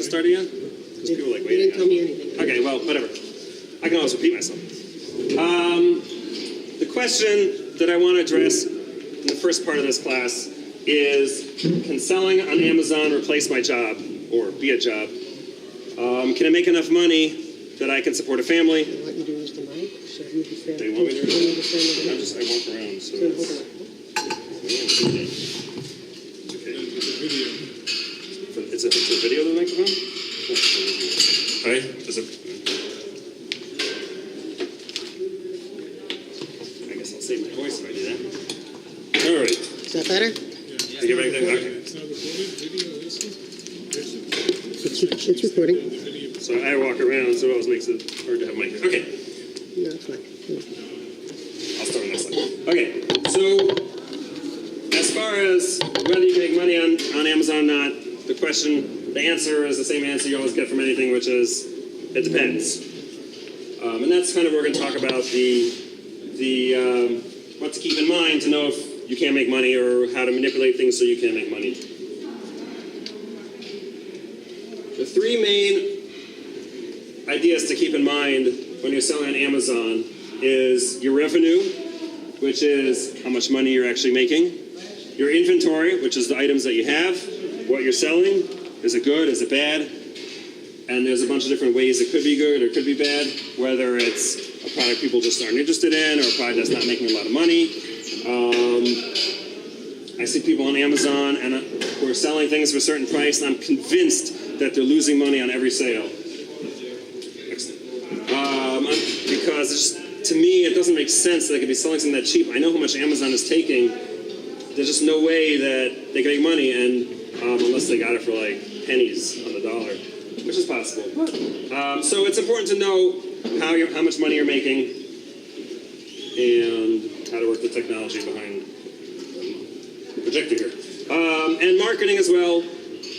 started yet? Because people are like You waiting. didn't tell me anything. Okay, well, whatever. I can always repeat myself. The question that I want to address in the first part of this class is, can selling on Amazon replace my job or be a job? Can I make enough money that I can support a family? What you do is the mic, so you can stand. They want me to? You stand over I walk around, so there. it's... Hold on. Okay. It's a video. It's a video of the microphone? All right. I guess I'll save my voice if I do that. All right. Is that better? Did you get back there? Okay. It's not recorded. Video, this is. It's recording. So I walk around, so it always makes it hard to have mic. Okay. No, it's fine. I'll start on this side. Okay. So as far as whether you can make money on Amazon or not, the answer is the same answer you always get from anything, which is it depends. And that's kind of where we're going to talk about the what to keep in mind to know if you can make money or how to manipulate things so you can make money. The three main ideas to keep in mind when you're selling on Amazon is your revenue, which is how much money you're actually making, your inventory, which is the items that you have, what you're selling, is it good, is it bad, and there's a bunch of different ways it could be good or could be bad, whether it's a product people just aren't interested in or a product that's not making a lot of money. I see people on Amazon who are selling things for a certain price, and I'm convinced that they're losing money on every sale. Because to me, it doesn't make sense that they could be selling something that cheap. I know how much Amazon is taking. There's just no way that they can make money, and unless they got it for like pennies on the dollar, which is possible. So it's important to know how much money you're making and how to work the technology behind the projector here. And marketing as well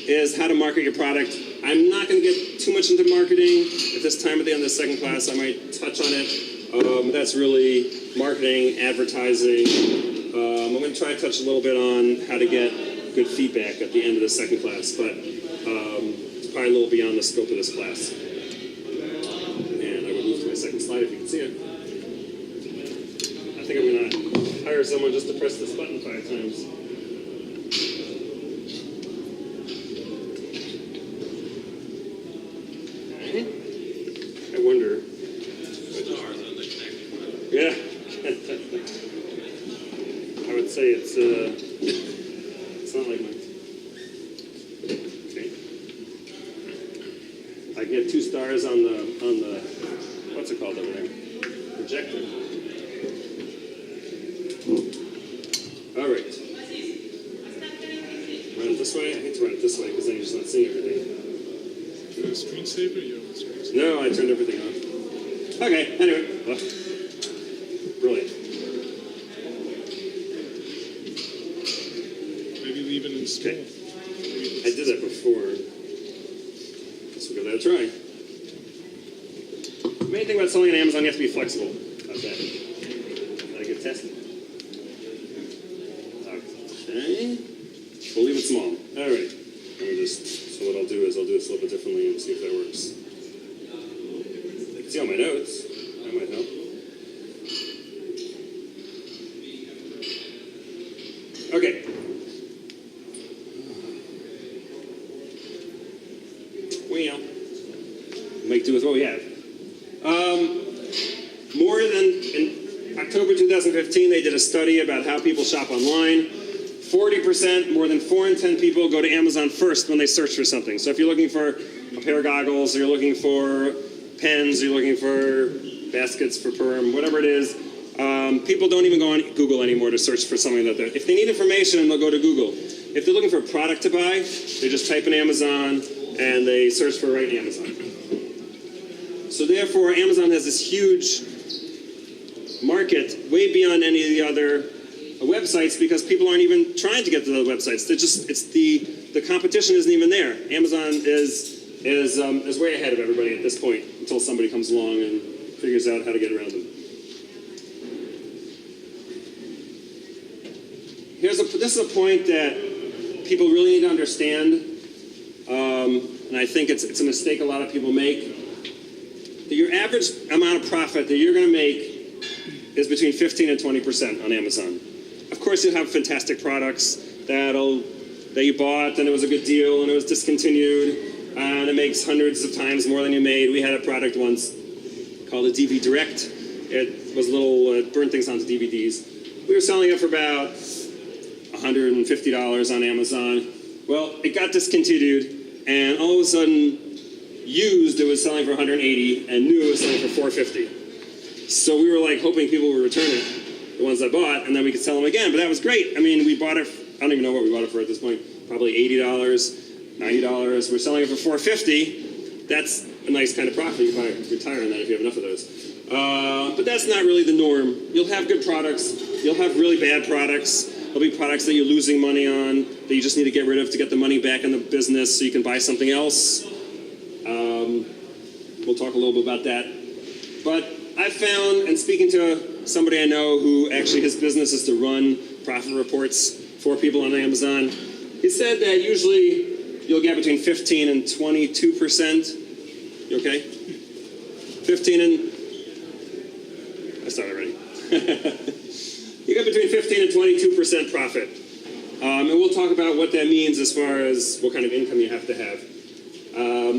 is how to market your product. I'm not going to get too much into marketing at this time at the end of the second class. I might touch on it. That's really marketing, advertising. I'm going to try to touch a little bit on how to get good feedback at the end of the second class, but it's probably a little beyond the scope of this class. And I will move to my second slide if you can see it. I think I'm going to hire someone just to press this button 5 times. I wonder. Yeah. I would say it's not like mine. Okay. I can get 2 stars on the what's it called over there? Projector. All right. Run it this way? I hate to run it this way because then you're just not seeing everything. A screensaver? You have a screensaver? No, I turned everything off. Okay, anyway. Well, brilliant. Maybe leave it in small. Okay. I did that before. Guess we'll give that a try. The main thing about selling on Amazon, you have to be flexible. How's that? Gotta get tested. Okay. We'll leave it small. All right. So what I'll do is I'll do this a little bit differently and see if that works. You can see all my notes. That might help. Okay. Well, make do with what we have. In October 2015, they did a study about how people shop online. 40%, more than 4 in 10 people go to Amazon first when they search for something. So if you're looking for a pair of goggles, or you're looking for pens, or you're looking for baskets for perm, whatever it is, people don't even go on Google anymore to search for something that if they need information, they'll go to Google. If they're looking for a product to buy, they just type in Amazon and they search for it right in Amazon. So therefore, Amazon has this huge market way beyond any of the other websites because people aren't even trying to get to the websites. The competition isn't even there. Amazon is way ahead of everybody at this point until somebody comes along and figures out how to get around them. This is a point that people really need to understand. and I think it's a mistake a lot of people make. Your average amount of profit that you're going to make is between 15 and 20% on Amazon. Of course, you'll have fantastic products that you bought and it was a good deal and it was discontinued and it makes hundreds of times more than you made. We had a product once called a DV Direct. It was it burned things onto DVDs. We were selling it for about $150 on Amazon. Well, it got discontinued, and all of a sudden, used it was selling for $180, and new it was selling for $450. So we were like hoping people would return it, the ones that bought, and then we could sell them again. But that was great. I mean, we bought it. I don't even know what we bought it for at this point. Probably $80, $90. We're selling it for $450. That's a nice kind of profit. You can probably retire on that if you have enough of those. But that's not really the norm. You'll have good products. You'll have really bad products. There'll be products that you're losing money on that you just need to get rid of to get the money back in the business so you can buy something else. We'll talk a little bit about that. But I found, and speaking to somebody I know who actually his business is to run profit reports for people on Amazon, he said that usually you'll get between 15 and 22%. You okay? 15 and... I started already. You get between 15 and 22% profit. And we'll talk about what that means as far as what kind of income you have to have.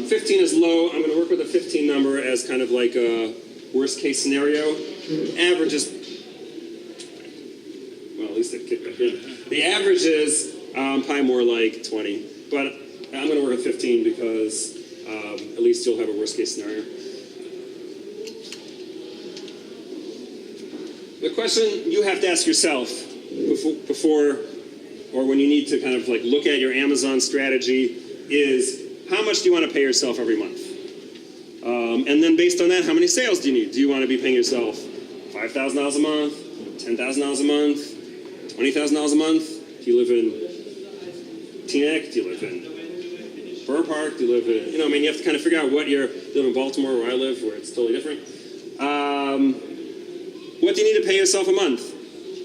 15 is low. I'm going to work with a 15 number as kind of like a worst case scenario. Average is, well, at least it kicked back in. The average is probably more like 20. But I'm going to work with 15 because at least you'll have a worst case scenario. The question you have to ask yourself before or when you need to kind of like look at your Amazon strategy is how much do you want to pay yourself every month? And then based on that, how many sales do you need? Do you want to be paying yourself $5,000 a month, $10,000 a month, $20,000 a month? Do you live in Teaneck? Do you live in Borough Park? Do you live in, you have to kind of figure out what you live in Baltimore where I live, where it's totally different. What do you need to pay yourself a month?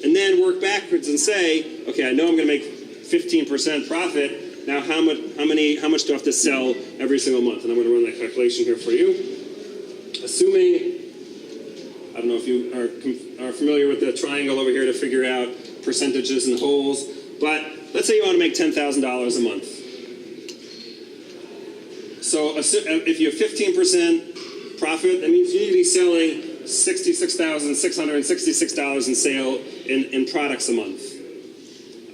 And then work backwards and say, okay, I know I'm going to make 15% profit. Now, how much do I have to sell every single month? And I'm going to run that calculation here for you. Assuming, I don't know if you are familiar with the triangle over here to figure out percentages and wholes, but let's say you want to make $10,000 a month. So if you have 15% profit, that means you need to be selling $66,666 in sale in products a month.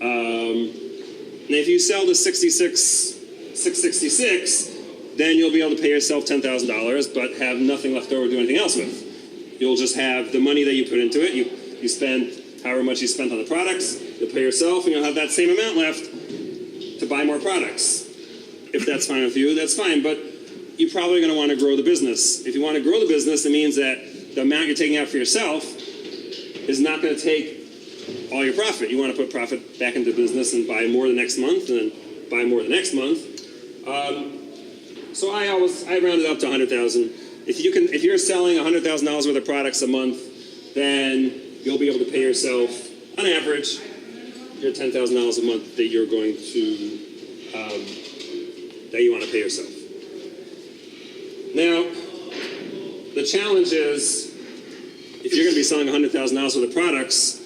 And if you sell the $66,666, then you'll be able to pay yourself $10,000, but have nothing left over to do anything else with. You'll just have the money that you put into it. You spend however much you spent on the products. You'll pay yourself, and you'll have that same amount left to buy more products. If that's fine with you, that's fine. But you're probably going to want to grow the business. If you want to grow the business, it means that the amount you're taking out for yourself is not going to take all your profit. You want to put profit back into business and buy more the next month, and then buy more the next month. So I round it up to $100,000. If you're selling $100,000 worth of products a month, then you'll be able to pay yourself, on average, your $10,000 a month that you're going to that you want to pay yourself. Now, the challenge is, if you're going to be selling $100,000 worth of products,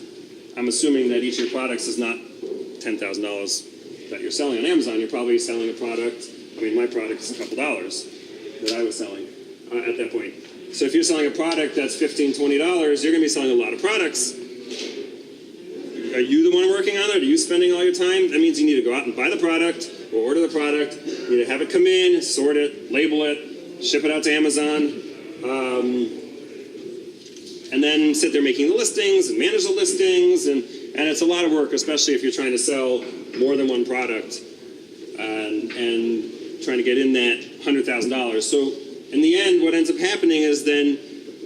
I'm assuming that each of your products is not $10,000 that you're selling on Amazon. You're probably selling a product. My product is a couple dollars that I was selling at that point. So if you're selling a product that's $15, $20, you're going to be selling a lot of products. Are you the one working on it? Are you spending all your time? That means you need to go out and buy the product or order the product. You need to have it come in, sort it, label it, ship it out to Amazon. And then sit there making the listings and manage the listings, and it's a lot of work, especially if you're trying to sell more than one product and trying to get in that $100,000. So in the end, what ends up happening is then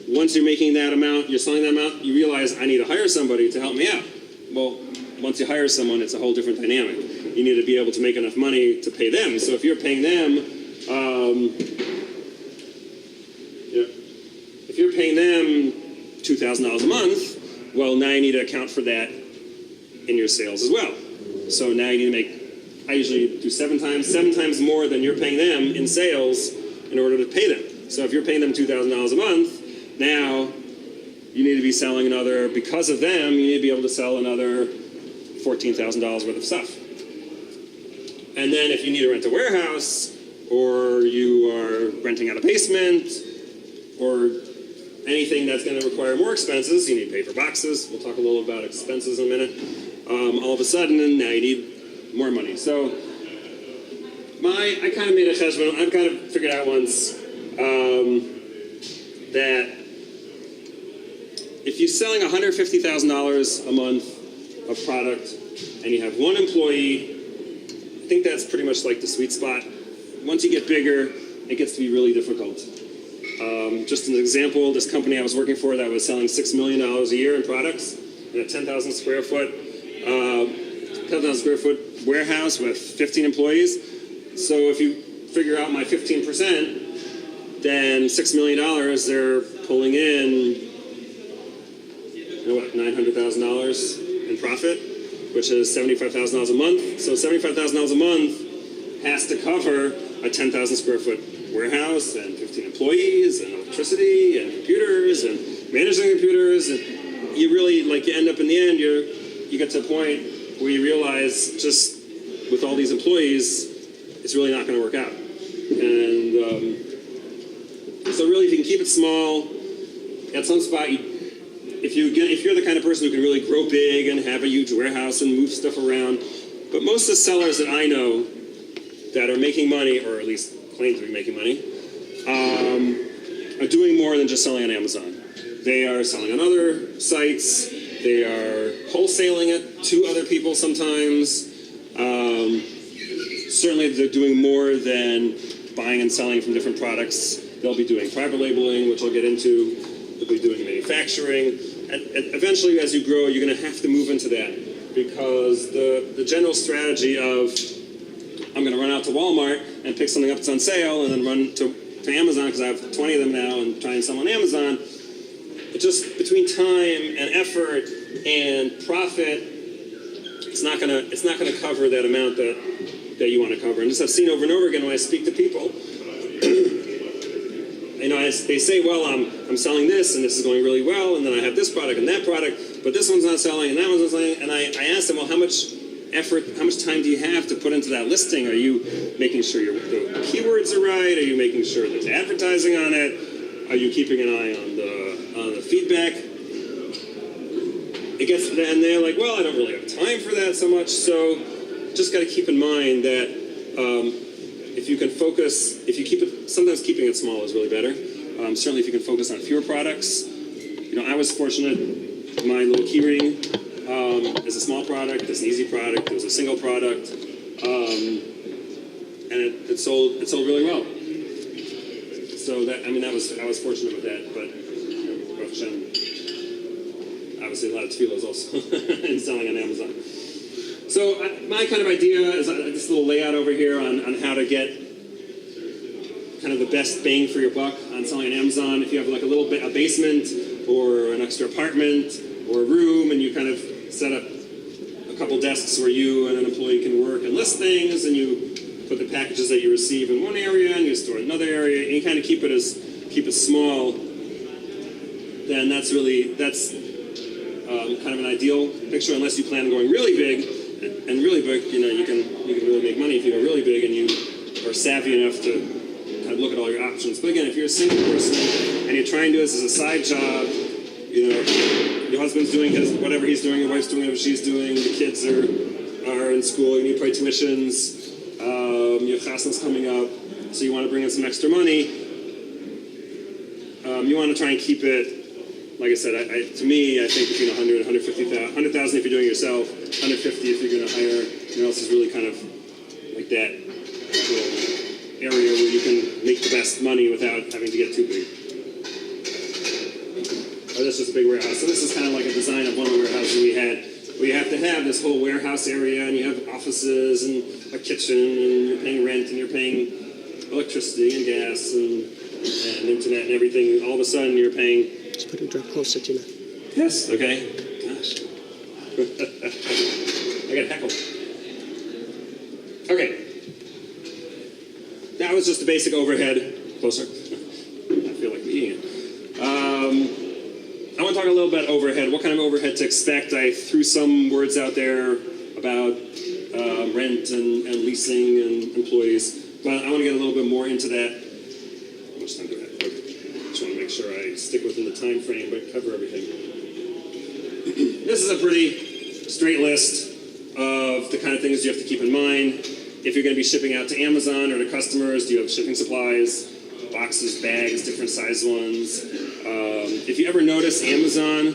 once you're making that amount, you're selling that amount, you realize I need to hire somebody to help me out. Well, once you hire someone, it's a whole different dynamic. You need to be able to make enough money to pay them. So if you're paying them, $2,000 a month, well, now you need to account for that in your sales as well. So now you need to make I usually do 7 times more than you're paying them in sales in order to pay them. So if you're paying them $2,000 a month, now you need to be selling another, because of them, you need to be able to sell another $14,000 worth of stuff. And then if you need to rent a warehouse, or you are renting out a basement, or anything that's going to require more expenses, you need to pay for boxes. We'll talk a little about expenses in a minute. All of a sudden, now you need more money. So I kind of made a judgment. I've kind of figured out once that if you're selling $150,000 a month of product and you have one employee, I think that's pretty much like the sweet spot. Once you get bigger, it gets to be really difficult. Just an example, this company I was working for that was selling $6 million a year in products in a 10,000 square foot warehouse with 15 employees. So if you figure out my 15%, then $6 million, they're pulling in, $900,000 in profit, which is $75,000 a month. So $75,000 a month has to cover a 10,000 square foot warehouse and 15 employees and electricity and computers and managing computers. And you really, you end up in the end, you get to a point where you realize just with all these employees, it's really not going to work out. And so really, if you can keep it small, at some spot, if you're the kind of person who can really grow big and have a huge warehouse and move stuff around, but most of the sellers that I know that are making money, or at least claim to be making money, are doing more than just selling on Amazon. They are selling on other sites. They are wholesaling it to other people sometimes. Certainly, they're doing more than buying and selling from different products. They'll be doing private labeling, which I'll get into. They'll be doing manufacturing. And eventually, as you grow, you're going to have to move into that, because the general strategy of I'm going to run out to Walmart and pick something up that's on sale and then run to Amazon because I have 20 of them now and try and sell on Amazon. It just, between time and effort and profit, it's not going to cover that amount that you want to cover. And this I've seen over and over again when I speak to people. They say, well, I'm selling this and this is going really well, and then I have this product and that product, but this one's not selling and that one's not selling. And I ask them, well, how much effort, how much time do you have to put into that listing? Are you making sure the keywords are right? Are you making sure there's advertising on it? Are you keeping an eye on the feedback? And they're like, well, I don't really have time for that so much. So just got to keep in mind that if you can focus, sometimes keeping it small is really better. Certainly if you can focus on fewer products. I was fortunate, my little keyring is a small product, it's an easy product, it was a single product, and it sold really well. So I was fortunate with that, but Baruch Hashem, obviously a lot of tefillos also in selling on Amazon. So my kind of idea is this little layout over here on how to get kind of the best bang for your buck on selling on Amazon. If you have like a basement or an extra apartment or a room, and you kind of set up a couple desks where you and an employee can work and list things, and you put the packages that you receive in one area and you store in another area, and you kind of keep it small, then that's kind of an ideal picture, unless you plan on going really big. And really big, you can really make money if you go really big and you are savvy enough to kind of look at all your options. But again, if you're a single person and you're trying to do this as a side job, your husband's doing whatever he's doing, your wife's doing whatever she's doing, the kids are in school, you need to pay tuitions, your chasna's coming up, so you want to bring in some extra money. You want to try and keep it. Like I said, to me, I think between 100 and 150,000, 100,000 if you're doing it yourself, 150 if you're going to hire. Else is really kind of like that little area where you can make the best money without having to get too big. Oh, that's just a big warehouse. So this is kind of like a design of one of the warehouses we had, where you have to have this whole warehouse area, and you have offices and a kitchen, and you're paying rent, and you're paying electricity and gas and internet and everything. All of a sudden, you're paying. Just put it closer to you. Yes. Okay. Gosh. I got heckled. was just the basic overhead. Closer. I feel like eating it. I want to talk a little bit overhead. What kind of overhead to expect? I threw some words out there about rent and leasing and employees, but I want to get a little bit more into that. How much time do I have? Okay. Just want to make sure I stick within the time frame, but cover everything. This is a pretty straight list of the kind of things you have to keep in mind. If you're going to be shipping out to Amazon or to customers, do you have shipping supplies, boxes, bags, different size ones? If you ever notice Amazon,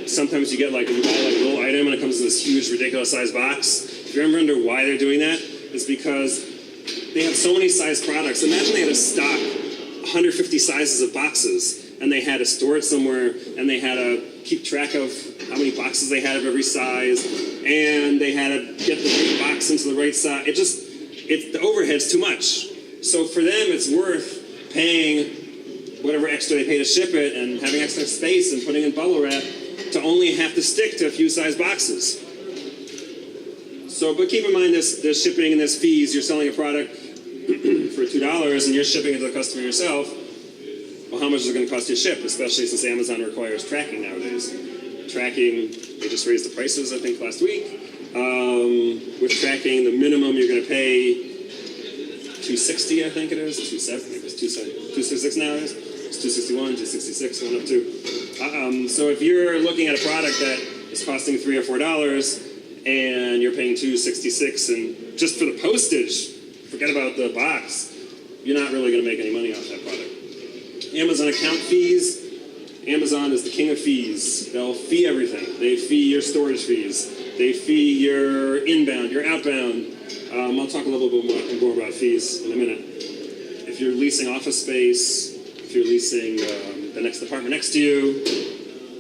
sometimes you get like, you buy like a little item and it comes in this huge, ridiculous size box. If you ever wonder why they're doing that, it's because they have so many size products. Imagine they had to stock 150 sizes of boxes and they had to store it somewhere and they had to keep track of how many boxes they had of every size and they had to get the right box into the right size. The overhead's too much. So for them, it's worth paying whatever extra they pay to ship it and having extra space and putting in bubble wrap to only have to stick to a few size boxes. So, but keep in mind this shipping and this fees. You're selling a product for $2 and you're shipping it to the customer yourself. Well, how much is it going to cost you to ship, especially since Amazon requires tracking nowadays? Tracking, they just raised the prices, I think, last week. With tracking, the minimum you're going to pay $260, I think it is, $270, maybe it's $266 nowadays. It's $261, $266, one up to. So if you're looking at a product that is costing $3 or $4 and you're paying $266, and just for the postage, forget about the box, you're not really going to make any money off that product. Amazon account fees. Amazon is the king of fees. They'll fee everything. They fee your storage fees. They fee your inbound, your outbound. I'll talk a little bit more about fees in a minute. If you're leasing office space, if you're leasing the next apartment next to you,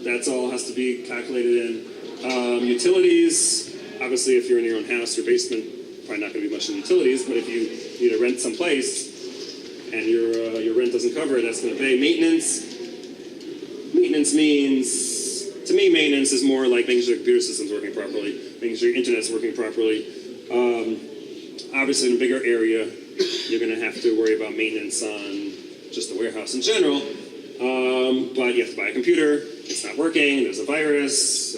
that's all has to be calculated in. Utilities, obviously if you're in your own house, your basement, probably not going to be much in utilities, but if you need to rent someplace and your rent doesn't cover it, that's going to pay. Maintenance means, to me, maintenance is more like making sure the computer system's working properly, making sure your internet's working properly. Obviously, in a bigger area, you're going to have to worry about maintenance on just the warehouse in general. But you have to buy a computer. It's not working. There's a virus.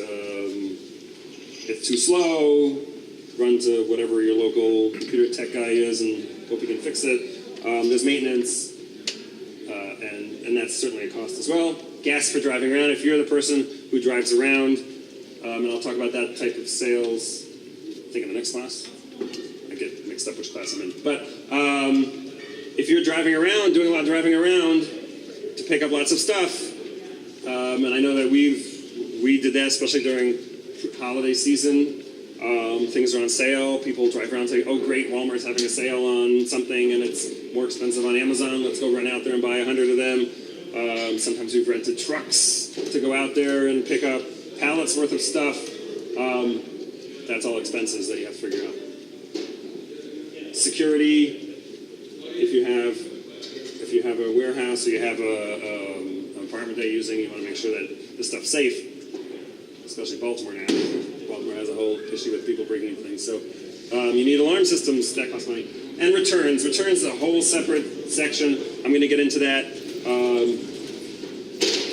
It's too slow. Run to whatever your local computer tech guy is and hope you can fix it. There's maintenance, and that's certainly a cost as well. Gas for driving around. If you're the person who drives around, and I'll talk about that type of sales, I think in the next class. I get mixed up which class I'm in. But if you're driving around, doing a lot of driving around to pick up lots of stuff, and I know that we did that especially during holiday season. Things are on sale. People drive around and say, oh great, Walmart's having a sale on something and it's more expensive on Amazon. Let's go run out there and buy 100 of them. Sometimes we've rented trucks to go out there and pick up pallets worth of stuff. That's all expenses that you have to figure out. Security, if you have a warehouse or you have an apartment that you're using, you want to make sure that this stuff's safe, especially Baltimore now. Baltimore has a whole issue with people breaking into things. So you need alarm systems, that costs money. And returns. Returns is a whole separate section. I'm going to get into that.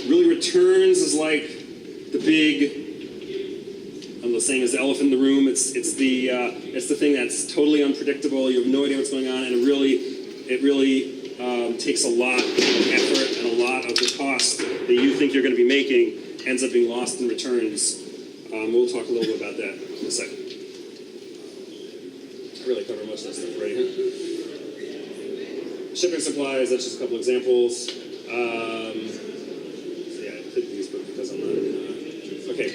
Really, returns is like the big, I'm not saying is the elephant in the room. It's the thing that's totally unpredictable. You have no idea what's going on, and it really takes a lot of effort and a lot of the cost that you think you're going to be making ends up being lost in returns. We'll talk a little bit about that in a second. I really covered much of that stuff already, huh? Shipping supplies, that's just a couple examples. So yeah, I hid these because I'm not in, okay.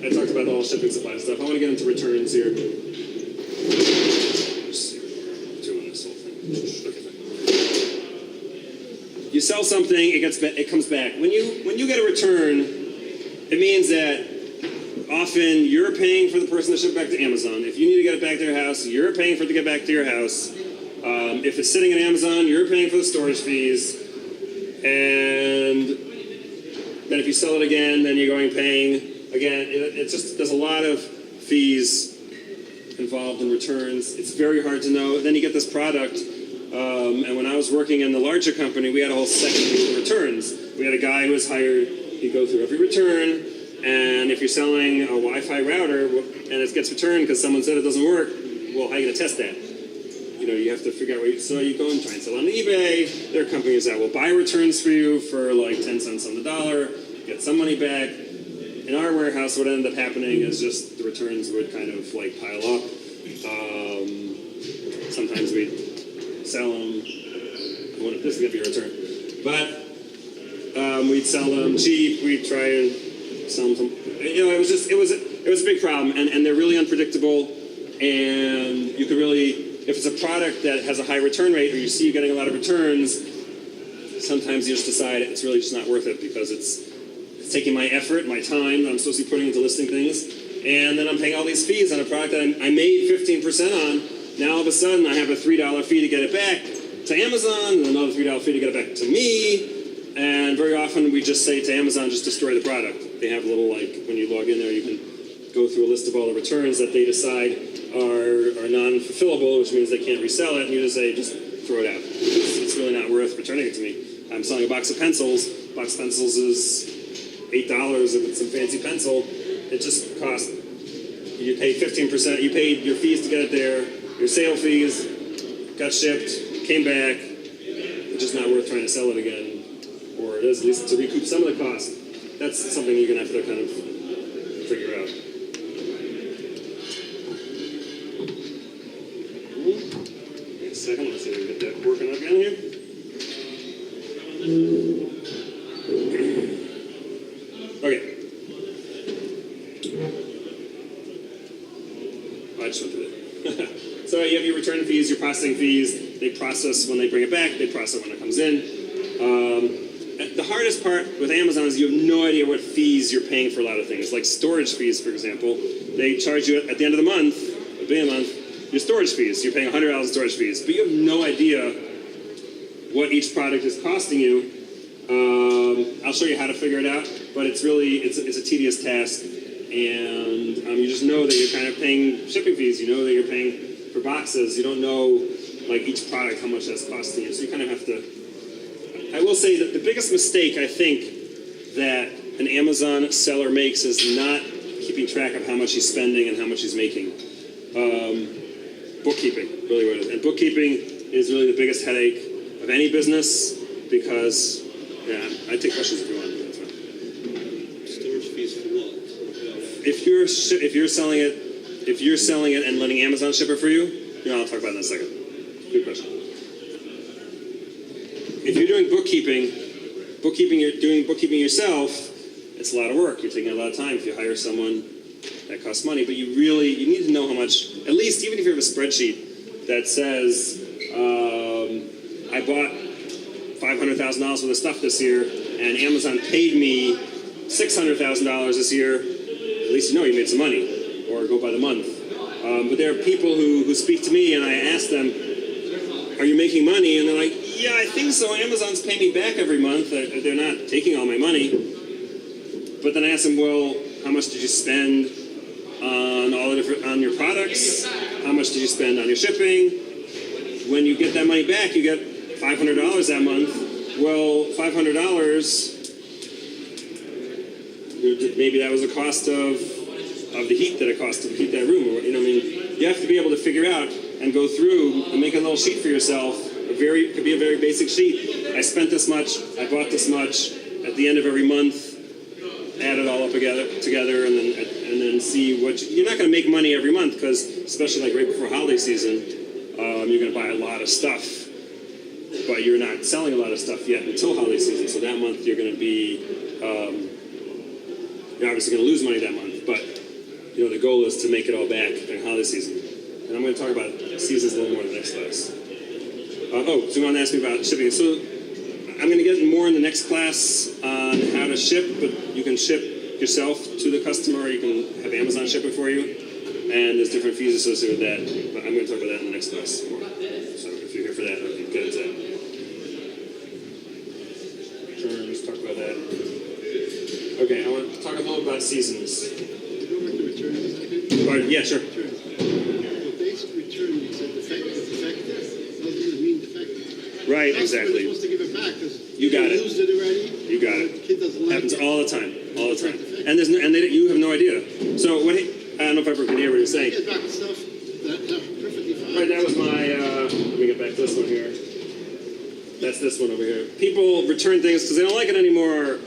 I talked about all shipping supply stuff. I want to get into returns here. Just doing this whole thing. Okay, fine. You sell something, it comes back. When you get a return, it means that often you're paying for the person to ship back to Amazon. If you need to get it back to your house, you're paying for it to get back to your house. If it's sitting in Amazon, you're paying for the storage fees. And then if you sell it again, then you're paying again. There's a lot of fees involved in returns. It's very hard to know. Then you get this product And when I was working in the larger company, we had a whole section for returns. We had a guy who was hired, he'd go through every return, and if you're selling a Wi-Fi router and it gets returned because someone said it doesn't work, well, how are you going to test that? You know, you have to figure out what you, so you go and try and sell on eBay. There are companies that will buy returns for you for like 10 cents on the dollar, get some money back. In our warehouse, what ended up happening is just the returns would kind of like pile up. Sometimes we'd sell them. This is going to be a return. But we'd sell them cheap. We'd try and sell them. You know, it was a big problem, and they're really unpredictable. And you could really, if it's a product that has a high return rate, or you see you're getting a lot of returns, sometimes you just decide it's really just not worth it because it's taking my effort, my time that I'm supposed to be putting into listing things, and then I'm paying all these fees on a product that I made 15% on. Now all of a sudden I have a $3 fee to get it back to Amazon, and another $3 fee to get it back to me, and very often we just say to Amazon, just destroy the product. They have a little, like, when you log in there, you can go through a list of all the returns that they decide are non-fulfillable, which means they can't resell it, and you just say, just throw it out. It's really not worth returning it to me. I'm selling a box of pencils. A box of pencils is $8 if it's some fancy pencil. It just costs, you pay 15%, you paid your fees to get it there, your sale fees, got shipped, came back. It's just not worth trying to sell it again. Or it is, at least to recoup some of the cost. That's something you're going to have to kind of figure out. Wait a second, let's see if we can get that working again here. Okay. I just went through it. So you have your return fees, your processing fees. They process when they bring it back. They process when it comes in. The hardest part with Amazon is you have no idea what fees you're paying for a lot of things. Like storage fees, for example. They charge you at the end of the month, at the beginning of the month, your storage fees. You're paying $100 in storage fees. But you have no idea what each product is costing you. I'll show you how to figure it out, but it's really, it's a tedious task, and you just know that you're kind of paying shipping fees. You know that you're paying for boxes. You don't know, like, each product, how much that's costing you, so you kind of have to. I will say that the biggest mistake, I think, that an Amazon seller makes is not keeping track of how much he's spending and how much he's making. Bookkeeping, really what it is. And bookkeeping is really the biggest headache of any business because, yeah, I take questions if you want. That's fine. Storage fees for what? If you're selling it and letting Amazon ship it for you, I'll talk about that in a second. Good question. If you're doing bookkeeping, you're doing bookkeeping yourself, it's a lot of work. You're taking a lot of time. If you hire someone, that costs money. But you need to know how much, at least even if you have a spreadsheet that says, I bought $500,000 worth of stuff this year, and Amazon paid me $600,000 this year, at least you know you made some money, or go by the month. But there are people who speak to me, and I ask them, are you making money? And they're like, yeah, I think so. Amazon's paying me back every month. They're not taking all my money. But then I ask them, well, how much did you spend on your products? How much did you spend on your shipping? When you get that money back, you get $500 that month. Well, $500, maybe that was the cost of the heat that it cost to heat that room. You have to be able to figure out and go through and make a little sheet for yourself. It could be a very basic sheet. I spent this much, I bought this much. At the end of every month, add it all up together, and then see what you're not going to make money every month because, especially like right before holiday season, you're going to buy a lot of stuff, but you're not selling a lot of stuff yet until holiday season. So that month you're going to be, you're obviously going to lose money that month, but the goal is to make it all back during holiday season. And I'm going to talk about seasons a little more in the next class. So you want to ask me about shipping. So I'm going to get more in the next class on how to ship, but you can ship yourself to the customer, or you can have Amazon ship it for you, and there's different fees associated with that, but I'm going to talk about that in the next class. So if you're here for that, I can get into that. Terms, talk about that. Okay, I want to talk a little about seasons. Pardon? Yeah, sure. Well, basic return means that defective. What does it mean defective? Right, Customer's exactly. supposed to give it back, 'cause You got it. Used it already. You got it. The kid doesn't like Happens it. all the time, all the time. And you have no idea. So what? I don't know if everyone can hear what you're saying. Get back the stuff, that's perfectly fine. Right, that was my. Let me get back to this one here. That's this one over here. People return things because they don't like it anymore.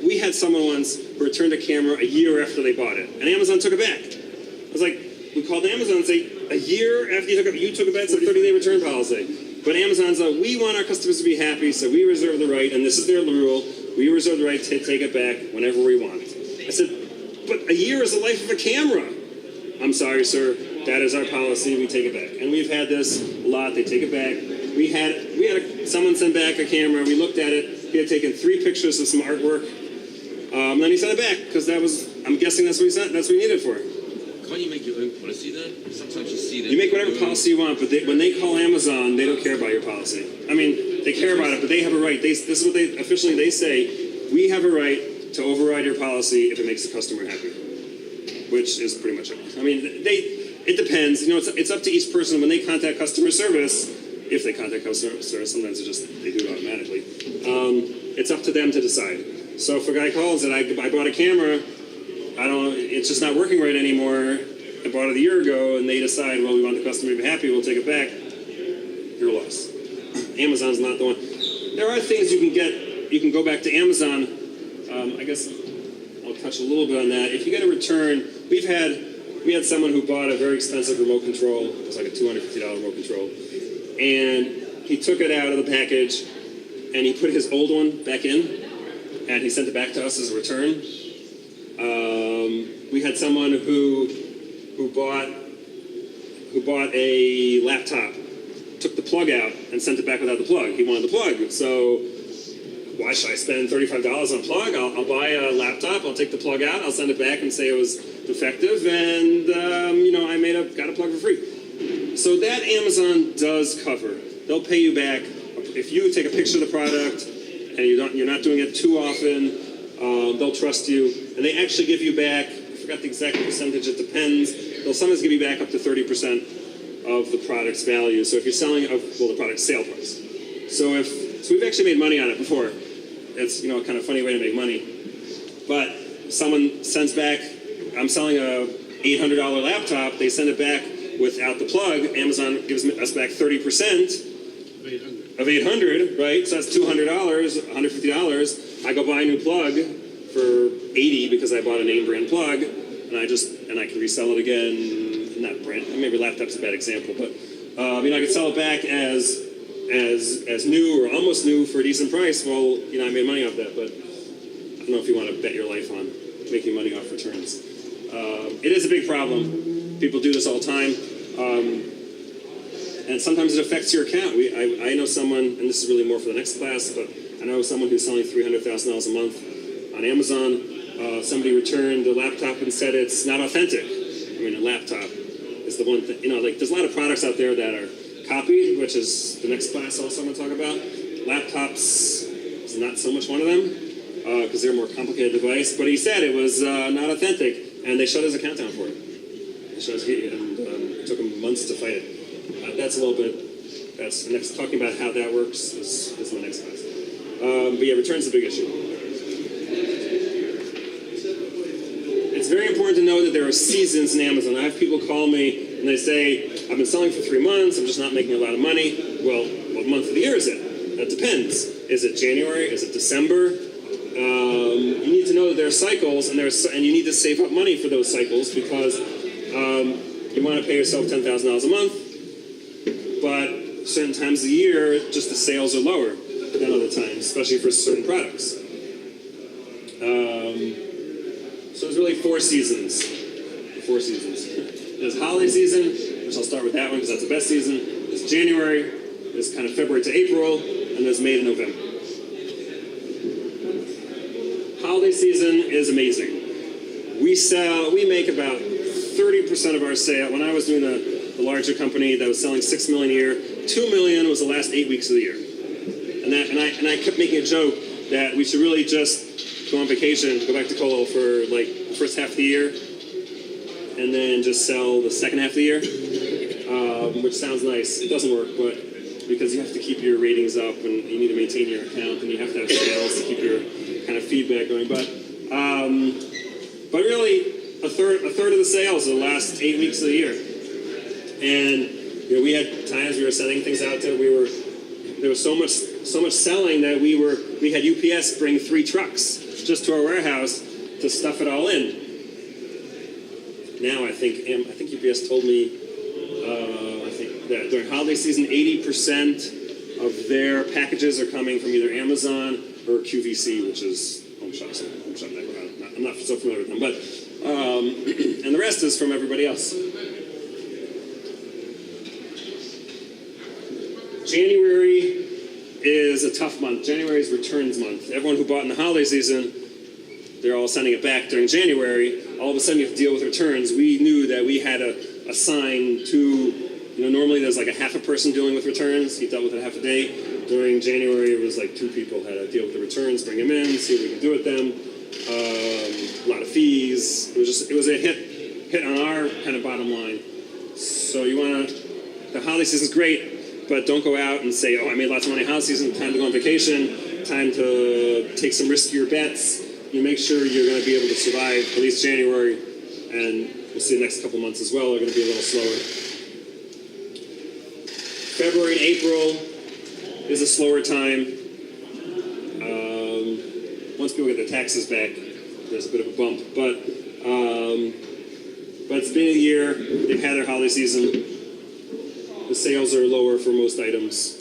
We had someone once who returned a camera a year after they bought it, and Amazon took it back. I was like, we called Amazon and say, a year after you took it back, it's a 30-day return policy. But Amazon's like, we want our customers to be happy, so we reserve the right, and this is their rule. We reserve the right to take it back whenever we want. I said, but a year is the life of a camera. I'm sorry, sir. That is our policy. We take it back, and we've had this a lot. They take it back. We had someone send back a camera. We looked at it. He had taken 3 pictures of some artwork. Then he sent it back because that was. I'm guessing that's what he sent. That's what he needed it for. Can't you make your own policy then? Sometimes you see that. You make whatever policy you want, but when they call Amazon, they don't care about your policy. I mean, they care about it, but they have a right. This is what they officially they say. We have a right to override your policy if it makes the customer happy, which is pretty much it. I mean, it depends. You know, it's up to each person when they contact customer service. If they contact customer service, sometimes they do it automatically. It's up to them to decide. So if a guy calls and I bought a camera, it's just not working right anymore. I bought it a year ago, and they decide, well, we want the customer to be happy, we'll take it back. Your loss. Amazon's not the one. There are things you can get. You can go back to Amazon. I guess I'll touch a little bit on that. If you get a return, we had someone who bought a very expensive remote control. It was like a $250 remote control, and he took it out of the package, and he put his old one back in, and he sent it back to us as a return. We had someone who bought a laptop, took the plug out, and sent it back without the plug. He wanted the plug, so why should I spend $35 on a plug? I'll buy a laptop, I'll take the plug out, I'll send it back and say it was defective, and I got a plug for free. So that Amazon does cover. They'll pay you back if you take a picture of the product and you're not doing it too often. They'll trust you, and they actually give you back. I forgot the exact percentage. It depends. They'll sometimes give you back up to 30% of the product's value. So if you're selling the product's sale price. So we've actually made money on it before. It's a kind of funny way to make money. But someone sends back. I'm selling a $800 laptop. They send it back without the plug. Amazon gives us back 30% of $800, right? So that's $200, $150. I go buy a new plug for $80 because I bought a name brand plug, and I can resell it again. Not brand, maybe laptop's a bad example, but I could sell it back as new or almost new for a decent price. Well, I made money off that, but I don't know if you want to bet your life on making money off returns. It is a big problem. People do this all the time. And sometimes it affects your account. I know someone, and this is really more for the next class, but I know someone who's selling $300,000 a month on Amazon. Somebody returned the laptop and said it's not authentic. I mean, a laptop is the one thing, there's a lot of products out there that are copied, which is the next class also I'm going to talk about. Laptops is not so much one of them because they're a more complicated device, but he said it was not authentic, and they shut his account down for it. It took him months to fight it. That's a little bit, that's next, talking about how that works is my next class. But yeah, returns is a big issue. It's very important to know that there are seasons in Amazon. I have people call me and they say, I've been selling for 3 months, I'm just not making a lot of money. Well, what month of the year is it? That depends. Is it January? Is it December? You need to know that there are cycles, and you need to save up money for those cycles because you want to pay yourself $10,000 a month, but certain times of the year, just the sales are lower than other times, especially for certain products. So there's really 4 seasons. There's holiday season, which I'll start with that one because that's the best season. There's January, there's kind of February to April, and there's May to November. Holiday season is amazing. We make about 30% of our sale. When I was doing the larger company that was selling $6 million a year, $2 million was the last 8 weeks of the year. And I kept making a joke that we should really just go on vacation, go back to Colo for like the first half of the year, and then just sell the second half of the year, which sounds nice. It doesn't work, but because you have to keep your ratings up and you need to maintain your account and you have to have sales to keep your kind of feedback going. But really, a third of the sales in the last 8 weeks of the year. And we had times we were sending things out there. There was so much selling that we had UPS bring 3 trucks just to our warehouse to stuff it all in. Now I think UPS told me I think that during holiday season 80% of their packages are coming from either Amazon or QVC, which is Home Shop Network. I'm not so familiar with them, but and the rest is from everybody else. January is a tough month. January is returns month. Everyone who bought in the holiday season, they're all sending it back during January. All of a sudden you have to deal with returns. We knew that we had to assign to, normally there's like a half a person dealing with returns. He dealt with it half a day. During January, it was like 2 people had to deal with the returns, bring them in, see what we could do with them. A lot of fees. It was a hit on our kind of bottom line. So the holiday season's great, but don't go out and say, oh, I made lots of money holiday season, time to go on vacation, time to take some riskier bets. You make sure you're going to be able to survive at least January, and we'll see the next couple months as well are going to be a little slower. February and April is a slower time. Once people get their taxes back, there's a bit of a bump. But it's the beginning of the year. They've had their holiday season. The sales are lower for most items.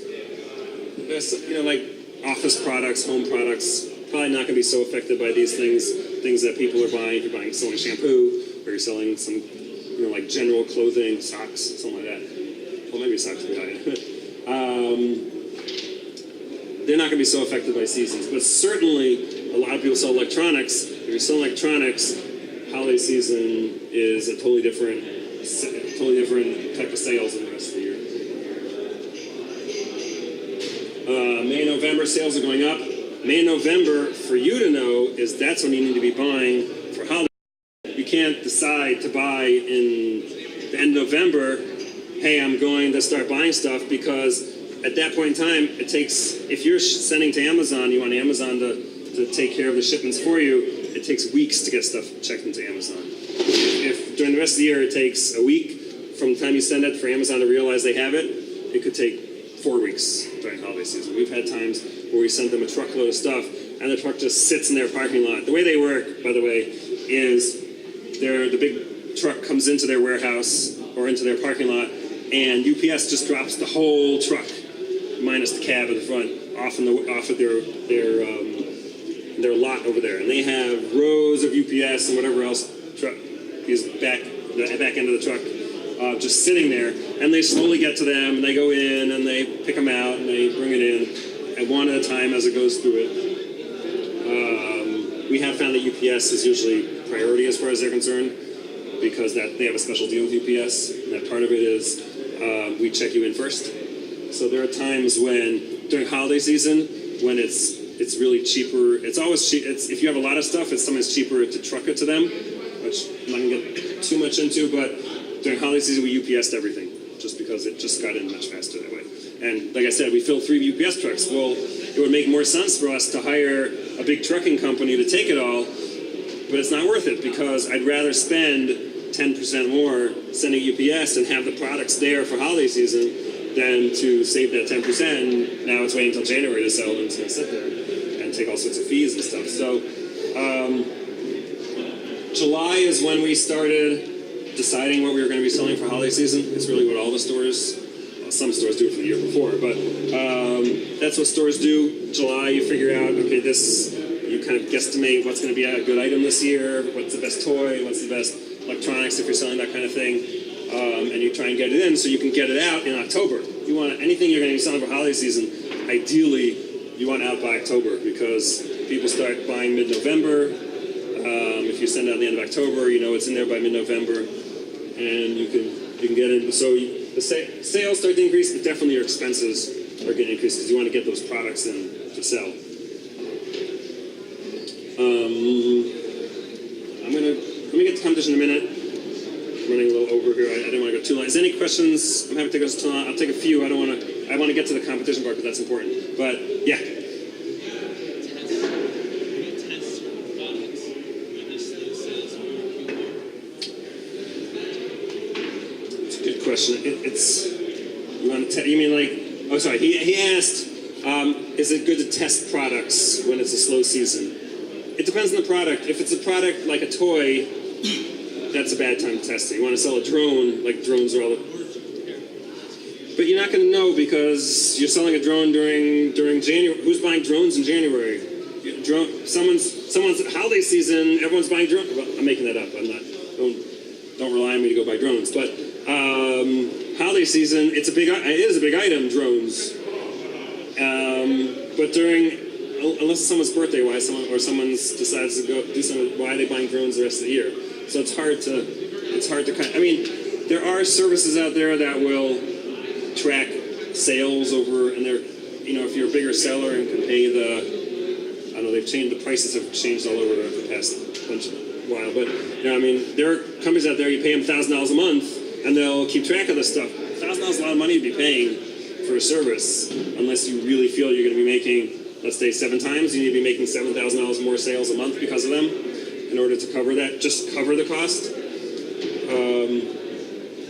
There's, like office products, home products, probably not going to be so affected by these things that people are buying. If you're selling shampoo, or you're selling some, like general clothing, socks, something like that. Well, maybe socks would be high. They're not going to be so affected by seasons. But certainly, a lot of people sell electronics. If you're selling electronics, holiday season is a totally different type of sales than the rest of the year. May, November, sales are going up. May and November, for you to know, is that's when you need to be buying for holiday. You can't decide to buy in the end of November, hey, I'm going to start buying stuff, because at that point in time, it takes, if you're sending to Amazon, you want Amazon to take care of the shipments for you, it takes weeks to get stuff checked into Amazon. If during the rest of the year it takes a week from the time you send it for Amazon to realize they have it, it could take 4 weeks during holiday season. We've had times where we sent them a truckload of stuff and the truck just sits in their parking lot. The way they work, by the way, is the big truck comes into their warehouse or into their parking lot, and UPS just drops the whole truck, minus the cab at the front, off of their lot over there, and they have rows of UPS and whatever else is the back end of the truck, just sitting there, and they slowly get to them, and they go in, and they pick them out, and they bring it in, and one at a time as it goes through it. We have found that UPS is usually priority as far as they're concerned, because they have a special deal with UPS, and that part of it is we check you in first. So there are times when, during holiday season, when it's really cheaper. It's always cheap. If you have a lot of stuff, it's sometimes cheaper to truck it to them, which I'm not going to get too much into, but during holiday season, we UPS'd everything, just because it just got in much faster that way. And like I said, we filled 3 UPS trucks. Well, it would make more sense for us to hire a big trucking company to take it all, but it's not worth it, because I'd rather spend 10% more sending UPS and have the products there for holiday season than to save that 10%. And now it's waiting until January to sell them. It's going to sit there and take all sorts of fees and stuff. So July is when we started deciding what we were going to be selling for holiday season. It's really what all the stores, some stores do it for the year before, but that's what stores do. July, you figure out, okay, you kind of guesstimate what's going to be a good item this year, what's the best toy, what's the best electronics if you're selling that kind of thing, and you try and get it in so you can get it out in October. You want anything you're going to be selling for holiday season, ideally you want it out by October, because people start buying mid-November. If you send it out at the end of October, it's in there by mid-November, and you can get it. So the sales start to increase, but definitely your expenses are going to increase because you want to get those products in to sell. Let me get to competition in a minute. I'm running a little over here. I didn't want to go too long. Is there any questions? I'm happy to take us too long. I'll take a few. I want to get to the competition part because that's important. But yeah. It's a good question. You want to you mean like? Oh, sorry. He asked, is it good to test products when it's a slow season? It depends on the product. If it's a product like a toy, that's a bad time to test it. You want to sell a drone, like drones are all the... But you're not going to know because you're selling a drone during January. Who's buying drones in January? Someone's holiday season, everyone's buying drones. Well, I'm making that up. I'm not... Don't rely on me to go buy drones. But holiday season, it is a big item, drones. But unless it's someone's birthday, someone decides to go do something, why are they buying drones the rest of the year? So it's hard to I mean, there are services out there that will track sales over, and they're, if you're a bigger seller and can pay I don't know, the prices have changed all over the past while, but I mean, there are companies out there, you pay them $1,000 a month, and they'll keep track of this stuff. $1,000 is a lot of money to be paying for a service, unless you really feel you're going to be making, let's say 7 times, you need to be making $7,000 more sales a month because of them in order to cover that, just cover the cost.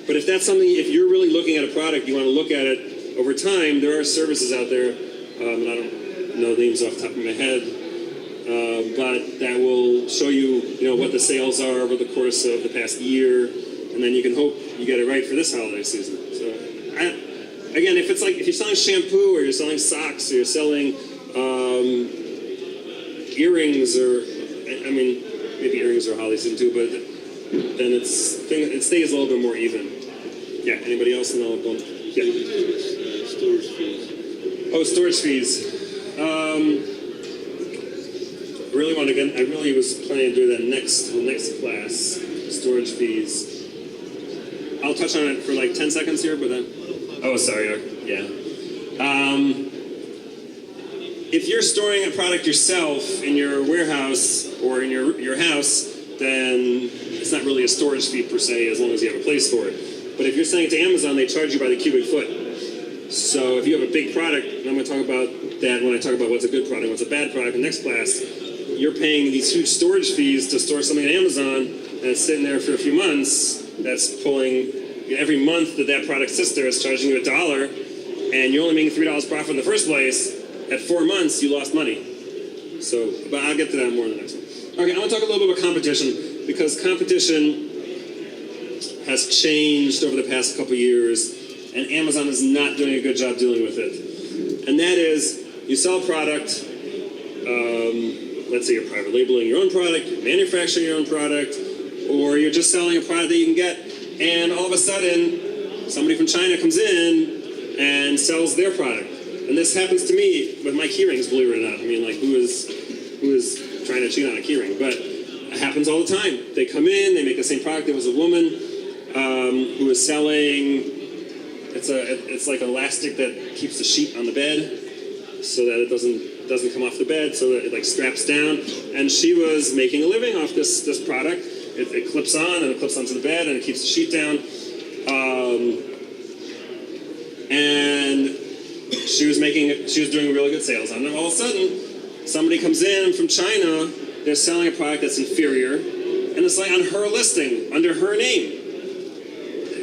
But if that's something, if you're really looking at a product, you want to look at it over time, there are services out there, and I don't know names off the top of my head, but that will show you, what the sales are over the course of the past year, and then you can hope you get it right for this holiday season. So, again, if you're selling shampoo, or you're selling socks, or you're selling earrings, or I mean, maybe earrings are holiday season too, but then it stays a little bit more even. Yeah. Anybody else? And I'll go. Yeah. Storage fees. Oh, storage fees. I really was planning to do that the next class. Storage fees. I'll touch on it for like 10 seconds here, but then. Oh, sorry. Yeah. If you're storing a product yourself in your warehouse or in your house, then it's not really a storage fee per se, as long as you have a place for it. But if you're selling it to Amazon, they charge you by the cubic foot. So if you have a big product, and I'm going to talk about that when I talk about what's a good product, what's a bad product in the next class, you're paying these huge storage fees to store something on Amazon, and it's sitting there for a few months. That's pulling, every month that product sits there, it's charging you $1, and you're only making $3 profit in the first place. At 4 months, you lost money. So, but I'll get to that more in the next one. Okay, I want to talk a little bit about competition, because competition has changed over the past couple years, and Amazon is not doing a good job dealing with it. And that is, you sell a product, let's say you're private labeling your own product, you're manufacturing your own product, or you're just selling a product that you can get, and all of a sudden, somebody from China comes in and sells their product. And this happens to me with my keyrings, believe it or not. I mean, like, who is trying to cheat on a keyring? But it happens all the time. They come in, they make the same product. There was a woman who was selling. It's like elastic that keeps the sheet on the bed, so that it doesn't come off the bed, so that it like straps down. And she was making a living off this product. It clips on and it clips onto the bed and it keeps the sheet down. And she was doing really good sales on it. All of a sudden, somebody comes in from China, they're selling a product that's inferior, and it's like on her listing, under her name.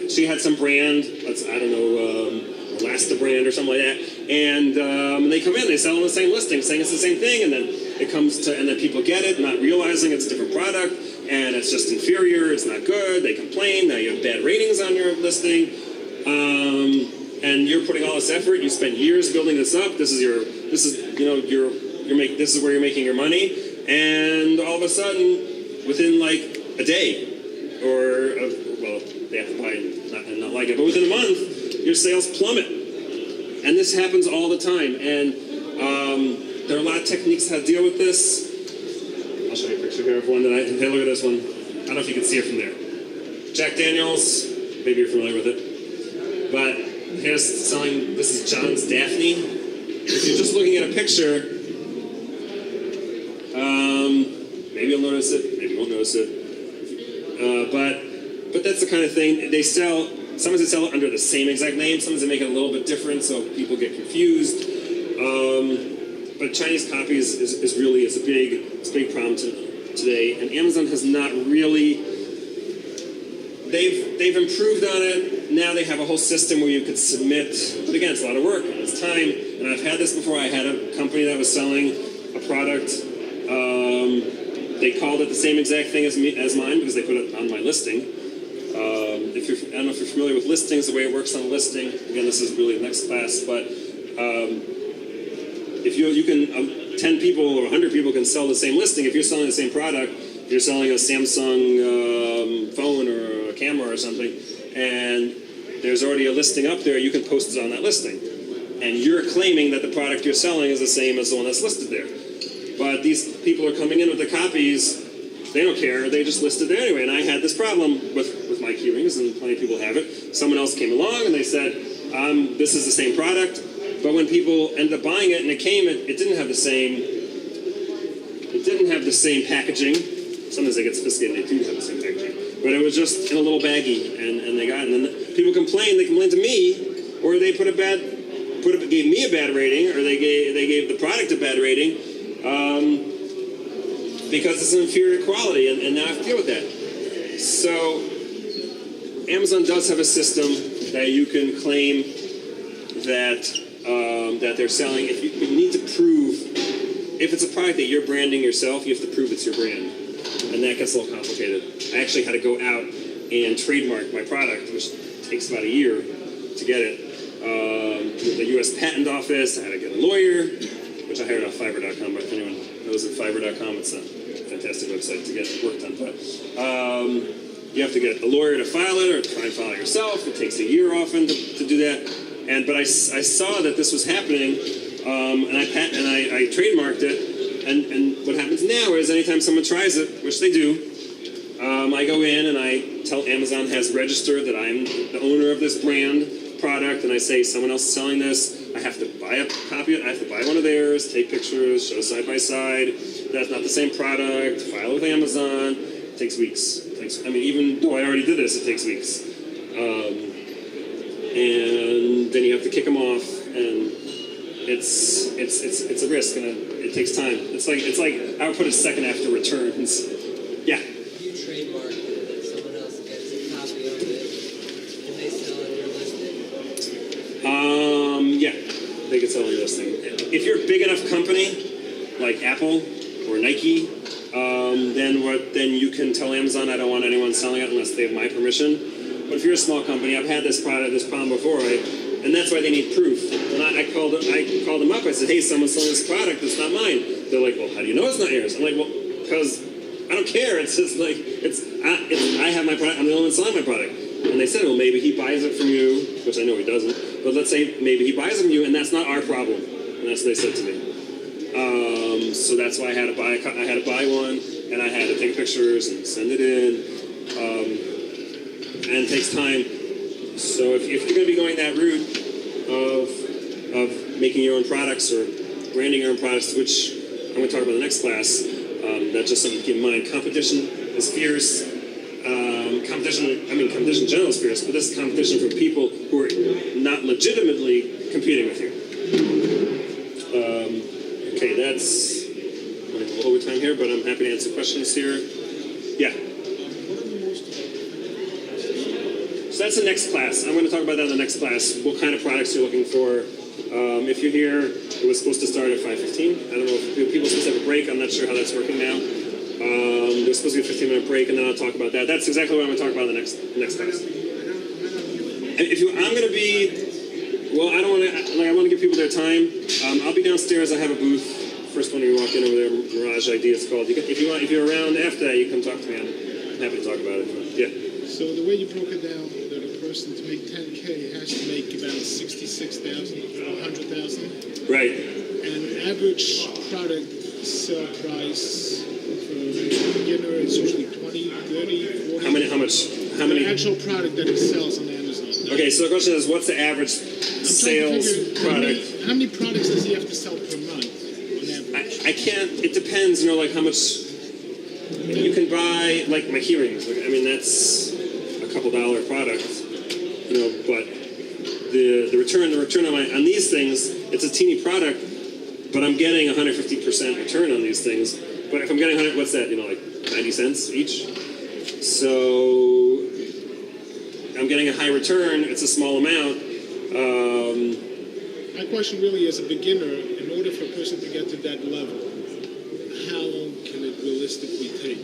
She had some brand, Elasta brand or something like that, and they come in, they sell on the same listing, saying it's the same thing, and then and then people get it, not realizing it's a different product, and it's just inferior, it's not good, they complain, now you have bad ratings on your listing, and you're putting all this effort. You spend years building this up. This is where you're making your money. And all of a sudden, within like a day, they have to buy it and not like it, but within a month, your sales plummet. And this happens all the time. And there are a lot of techniques how to deal with this. I'll show you a picture here of one that hey, look at this one. I don't know if you can see it from there. Jack Daniels. Maybe you're familiar with it, but. Here's selling, this is John's Daphne. If you're just looking at a picture, maybe you'll notice it, maybe you won't notice it. But that's the kind of thing, they sell sometimes they sell it under the same exact name. Sometimes they make it a little bit different, so people get confused. But Chinese copies is really a big problem today, and Amazon has not really. They've improved on it. Now they have a whole system where you could submit. But again, it's a lot of work. It's time. And I've had this before. I had a company that was selling a product. They called it the same exact thing as mine because they put it on my listing. I don't know if you're familiar with listings, the way it works on a listing. Again, this is really the next class, but if you can, 10 people or 100 people can sell the same listing. If you're selling the same product, you're selling a Samsung phone or a camera or something, and there's already a listing up there, you can post it on that listing. And you're claiming that the product you're selling is the same as the one that's listed there. But these people are coming in with the copies. They don't care. They just list it there anyway. And I had this problem with my key rings, and plenty of people have it. Someone else came along and they said, this is the same product. But when people ended up buying it and it came, it didn't have the same. It didn't have the same packaging. Sometimes they get sophisticated. They do have the same packaging. But it was just in a little baggie, and they got it. And then people complained. They complained to me, or they gave me a bad rating, or they gave the product a bad rating. Because it's an inferior quality, and now I have to deal with that. So, Amazon does have a system that you can claim that they're selling. If you need to prove, if it's a product that you're branding yourself, you have to prove it's your brand, and that gets a little complicated. I actually had to go out and trademark my product, which takes about a year to get it. With the U.S. Patent Office, I had to get a lawyer, which I hired off Fiverr.com. But if anyone knows of Fiverr.com, it's a fantastic website to get work done. But you have to get a lawyer to file it, or try and file it yourself. It takes a year often to do that. But I saw that this was happening, and I trademarked it. And what happens now is anytime someone tries it, which they do, I go in and I tell Amazon has registered that I'm the owner of this brand product, and I say someone else is selling this. I have to buy a copy of it. I have to buy one of theirs, take pictures, show side by side. That's not the same product. File with Amazon. It takes weeks. Even though I already did this, it takes weeks. And then you have to kick them off, and it's a risk, and it takes time. It's like I would put a second after returns. Yeah. If you trademark it and someone else gets a copy of it, can they sell it on your listing? Yeah, they could sell on your listing. If you're a big enough company, like Apple or Nike, then you can tell Amazon I don't want anyone selling it unless they have my permission. But if you're a small company, I've had this problem before, and that's why they need proof. And I called them up. I said, hey, someone's selling this product. It's not mine. They're like, well, how do you know it's not yours? I'm like, well, because I don't care. It's just like I have my product. I'm the only one selling my product. And they said, well, maybe he buys it from you, which I know he doesn't. But let's say maybe he buys it from you, and that's not our problem. And that's what they said to me. So that's why I had to buy one, and I had to take pictures and send it in. And it takes time. So if you're going to be going that route of making your own products or branding your own products, which I'm going to talk about in the next class, that's just something to keep in mind. Competition is fierce. Competition in general is fierce, but this is competition from people who are not legitimately competing with you. Okay, that's a little overtime here, but I'm happy to answer questions here. Yeah. So that's the next class. I'm going to talk about that in the next class, what kind of products you're looking for. If you're here, it was supposed to start at 5:15. I don't know if people are supposed to have a break. I'm not sure how that's working now. There's supposed to be a 15-minute break, and then I'll talk about that. That's exactly what I'm going to talk about in the next class. And I'm going to be, well, I want to give people their time. I'll be downstairs. I have a booth. First one you walk in over there, Mirage ID it's called. If you're around after that, you come talk to me. I'm happy to talk about it. Yeah. So the way you broke it down, that a person to make 10K has to make about 66,000 or 100,000. Right. And average product sell price for a beginner is usually 20, 30, 40. How many? The actual product that it sells on Amazon. Okay, so the question is, what's the average sales product? How many products does he have to sell per month on average? I can't. It depends. Like how much you can buy. Like my key rings. That's a $couple product. but the return on these things, it's a teeny product, but I'm getting 150% return on these things. But if I'm getting 100, what's that? Like 90 cents each. So I'm getting a high return. It's a small amount. My question really, as a beginner, in order for a person to get to that level, how long can it realistically take?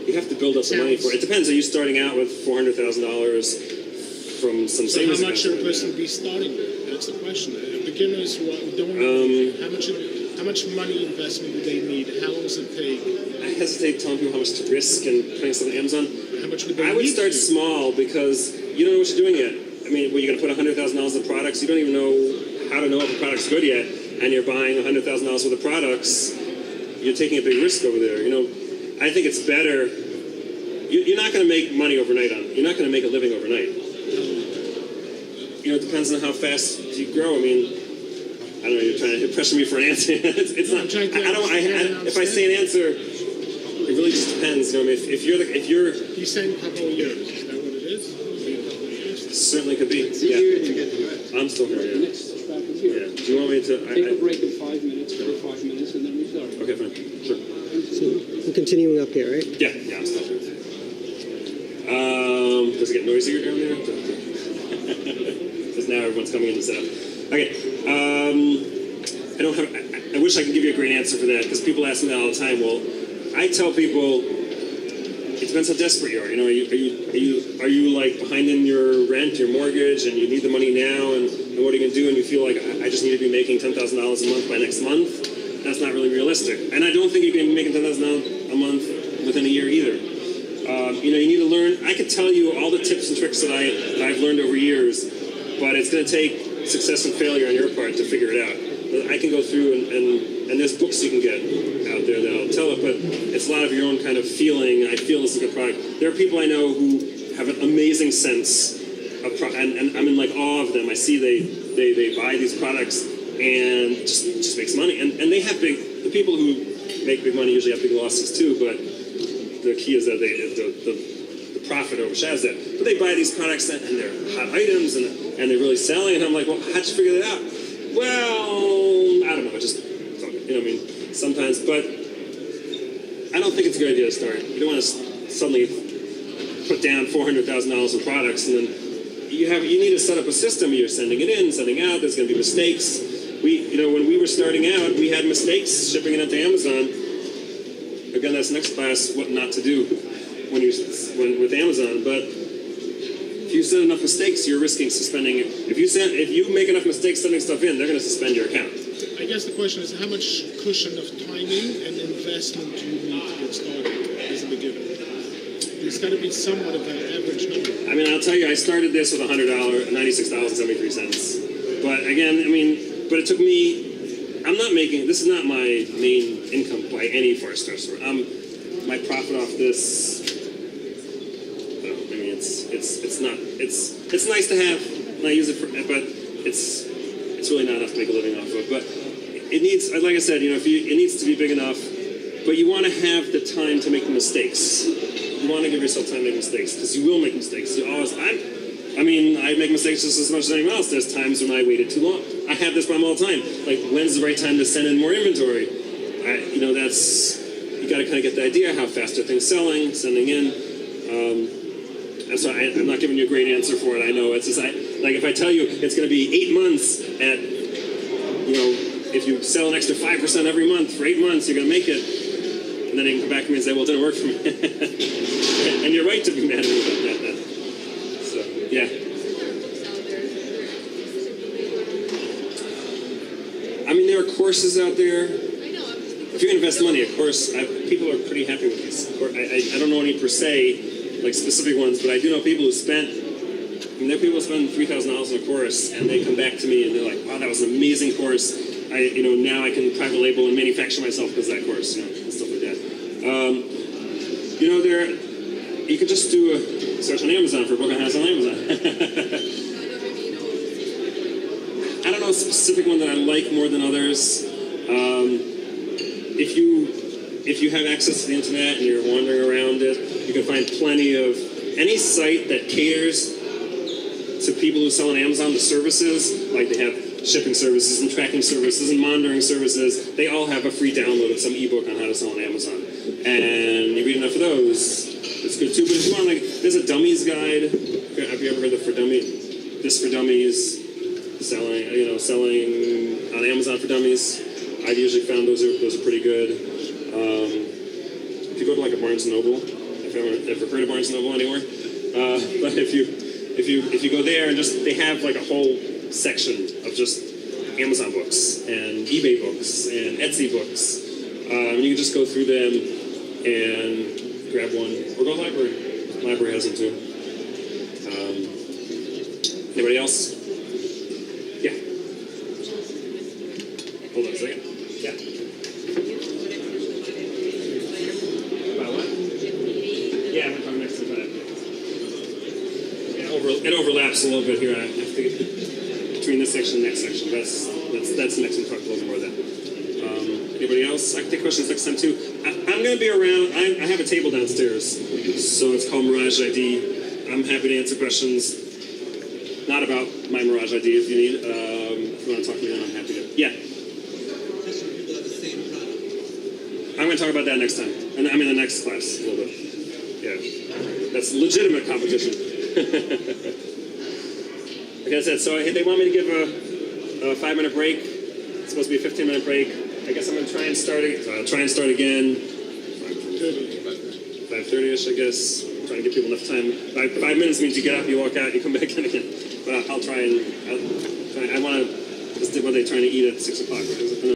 You have to build up some money for it. It depends. Are you starting out with $400,000 from some So savings how much should a account? person be starting with? That's the question. Beginners who don't how much money investment do they need? How long does it take? I hesitate telling people how much to risk and putting stuff on Amazon. How much would they I would need start to? small because you don't know what you're doing yet. I mean, you're going to put $100,000 in products. You don't even know how to know if a product's good yet, and you're buying $100,000 worth of products. You're taking a big risk over there. I think it's better. You're not going to make money overnight on. You're not going to make a living overnight. It depends on how fast you grow. I mean, I don't know. You're trying to pressure me for an answer. it's No, not. I'm trying to I don't. understand. If I say an answer, it really just depends. If you're He's saying a couple of years. Is that what it is? Maybe a couple of years. certainly could be. Here Yeah, to get the rest. I'm still here. Yeah. Next back is here. Yeah. Do you want me to? Take a break in 5 minutes, for 5 minutes, and then we start. Okay, fine. Sure. So we're continuing up here, right? Yeah, I'm still here. Does it get noisier down there? Because now everyone's coming in to set up. Okay. I don't have. I wish I could give you a great answer for that because people ask me that all the time. Well, I tell people it depends how desperate you are. Are you like behind in your rent, your mortgage, and you need the money now? And what are you gonna do? And you feel like I just need to be making $10,000 a month by next month? That's not really realistic. And I don't think you can be making $10,000 a month within a year either. You need to learn. I could tell you all the tips and tricks that I've learned over years, but it's going to take success and failure on your part to figure it out. I can go through and there's books you can get out there that'll tell it, but it's a lot of your own kind of feeling. I feel this is a good product. There are people I know who have an amazing sense of and I'm in like awe of them. I see they buy these products and just makes money. And they have the people who make big money usually have big losses too, but the key is that the profit overshadows that. But they buy these products and they're hot items and they're really selling. And I'm like, well, how'd you figure that out? Well, I don't know. Sometimes, but I don't think it's a good idea to start. You don't want to suddenly put down $400,000 in products and then you need to set up a system. You're sending it in, sending out. There's going to be mistakes. When we were starting out, we had mistakes shipping it into Amazon. Again, that's next class, what not to do with Amazon. But if you send enough mistakes, you're risking suspending it. If you make enough mistakes sending stuff in, they're going to suspend your account. I guess the question is how much cushion of timing and investment do you need to get started as a beginner? There's got to be somewhat of an average number. I mean, I'll tell you, I started this with $96.73. But again, but it took me. This is not my main income by any far stretch. My profit off this. It's nice to have, and I use it for, but it's really not enough to make a living off of. But it needs, like I said, it needs to be big enough. But you want to have the time to make the mistakes. You want to give yourself time to make mistakes because you will make mistakes. I make mistakes just as much as anyone else. There's times when I waited too long. I have this problem all the time. Like, when's the right time to send in more inventory? You got to kind of get the idea how fast are things selling, sending in. That's why I'm not giving you a great answer for it. I know it's just like if I tell you it's going to be 8 months at, if you sell an extra 5% every month for 8 months, you're going to make it. And then you can come back to me and say, well, it didn't work for me. And you're right to be mad at me about that. So, yeah. There are courses out there. If you're going to invest money, of course, people are pretty happy with these. I don't know any per se, like specific ones, but I do know people who spent. There are people who spend $3,000 on a course, and they come back to me and they're like, "Wow, that was an amazing course. Now I can private label and manufacture myself because of that course, and stuff like that." You could just do a search on Amazon for a book on how to sell on Amazon. I don't know a specific one that I like more than others. If you have access to the internet and you're wandering around it, you can find plenty of any site that caters to people who sell on Amazon, the services, like they have shipping services and tracking services and monitoring services, they all have a free download of some ebook on how to sell on Amazon. And you read enough of those, it's good too. But if you want, like, there's a dummies guide. Have you ever heard of this for dummies, selling on Amazon for dummies? I've usually found those are pretty good. If you go to like a Barnes & Noble, if you ever heard of Barnes & Noble anywhere, but if you go there and just they have like a whole section of just Amazon books and eBay books and Etsy books, and you can just go through them and grab one or go to the library. The library has them too. Anybody else? Yeah. Hold on a second. Yeah. About what? Yeah, I'm talking next to that. Yeah, it overlaps a little bit here. I have to get between this section and next section. That's the next one. Talk a little more of that. Anybody else? I can take questions next time too. I'm going to be around. I have a table downstairs, so it's called Mirage ID. I'm happy to answer questions. Not about my Mirage ID if you need. If you want to talk to me, then I'm happy to. Yeah. I'm going to talk about that next time. And I'm in the next class a little bit. Yeah. That's legitimate competition. Like I said, so they want me to give a 5-minute break. It's supposed to be a 15-minute break. I guess I'm going to try and start again. So I'll try and start again. 5:30ish, I guess. I'm trying to give people enough time. 5 minutes means you get up, you walk out, you come back in again. But I'll try and I want to. What are they trying to eat at 6 o'clock?